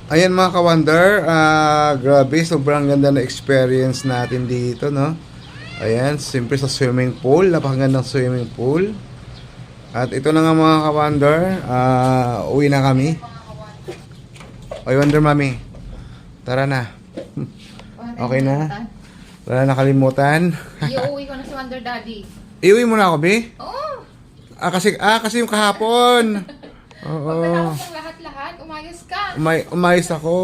Ayan mga ka-wonder, grabe, sobrang ganda na experience natin dito, no? Ayan, siyempre sa swimming pool, napakagandang swimming pool. At ito na nga mga ka-wonder, uwi na kami. Oy, Wonder Mami, tara na. Okay na? Wala nakalimutan. Iuwi ko na si Wonder Daddy. Iuwi mo na ako, Bi? Oo. Kasi yung kahapon. Oo. Pagkatapos ng lahat-lahat, umayos ka. Umayos ako.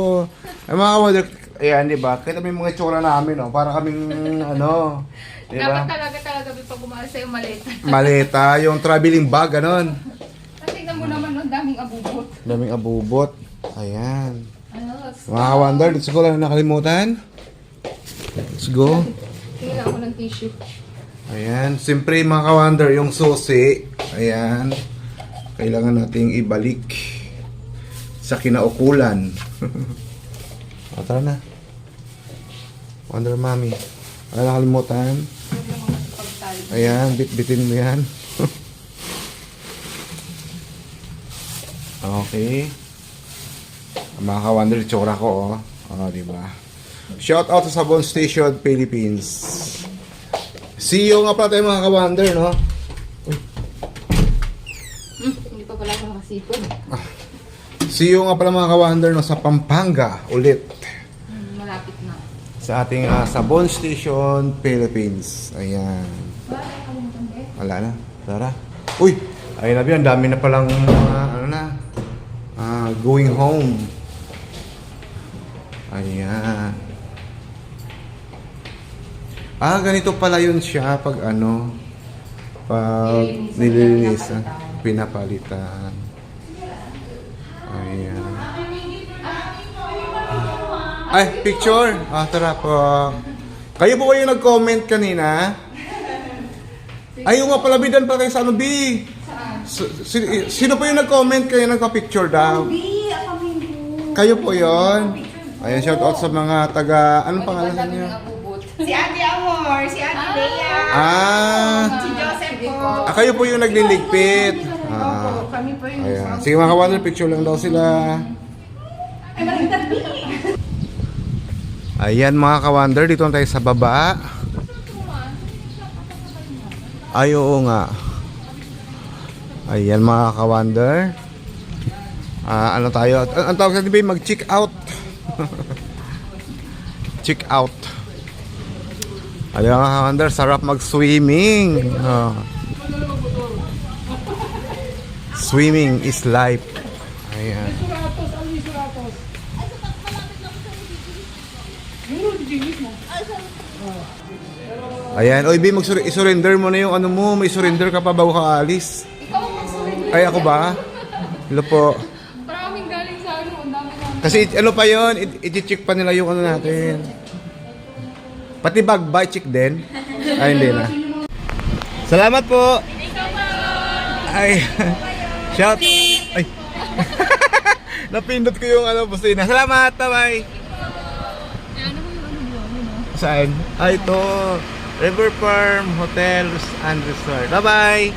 Ay mga ka-wonder, ayan, di ba? Kita mo yung mga itsura namin, no? Para kaming, ano, di ba? Dapat talaga pag umalis sa'yo maleta. Maleta, yung traveling bag, ganon. Tingnan mo naman, no, daming abubot. Daming abubot. Ayan. Ano? Mga ka-wonder, let's go lang nakalimutan. Let's go. Tingnan ako ng tissue. Ayan. Siyempre mga ka-wonder, yung susi. Ayan. Kailangan nating ibalik sa kinaukulan. O, tara na. Wonder Mami. Wala nakalimutan. Ayan, bitbitin mo yan. Okay. Mga ka-wonder, itsura ko, oh. Oh, diba? Shout out sa Sabon Station, Philippines. See you nga pala tayo mga ka-wonder, no? Hindi pa pala ako nakasipon. See you nga pala mga ka-wonder, no? Sa Pampanga, ulit. Malapit na. Sa ating Sabon Station, Philippines. Ayan. Wala na. Tara. Uy! Ayun na, ang dami na palang ano na. Going home. Ayan. Ganito pala yun siya pag ano, pag nililinisan, pinapalitan. Ayan. Ay, picture! Tara po. Kayo po kayo nag-comment kanina? Ayaw nga pala, bidan pa kayo sa ano, B? Sino po yung nag-comment kayo, nagpa-picture daw? Kayo po yon. Ayan, shout out sa mga taga, anong pangalan niyo? Si Ate Amor, si Ate Lea, si Joseph po. Kayo po yung nagliligpit. Opo, kami po yung Ayan. Sige mga ka-wonder, picture lang daw sila. Ayan mga ka-wonder, dito na tayo sa baba. Ay, oo nga. Ayan mga ka-wonder. Ano tayo? Ang tawag natin ba mag-check out? Check out. Ayan mga ka-wonder, sarap mag-swimming. Swimming is life. Ayan. Ayan, oy, B, i-surrender mo na yung ano mo. May surrender ka pa bago ka alis. Ikaw ang mag-surrender. Ay, ako ba? Hello po. Maraming galing sa ano, ang dami namin. Kasi ano pa yun, i-check pa nila yung ano natin. Pati bag ba, check din? Ay, hindi na. Salamat po. Ay, shout. Ay. Napindot ko yung ano, busina. Salamat, bye-bye. Saan? Ay, ito. River Farm Hotels and Resort. Bye-bye.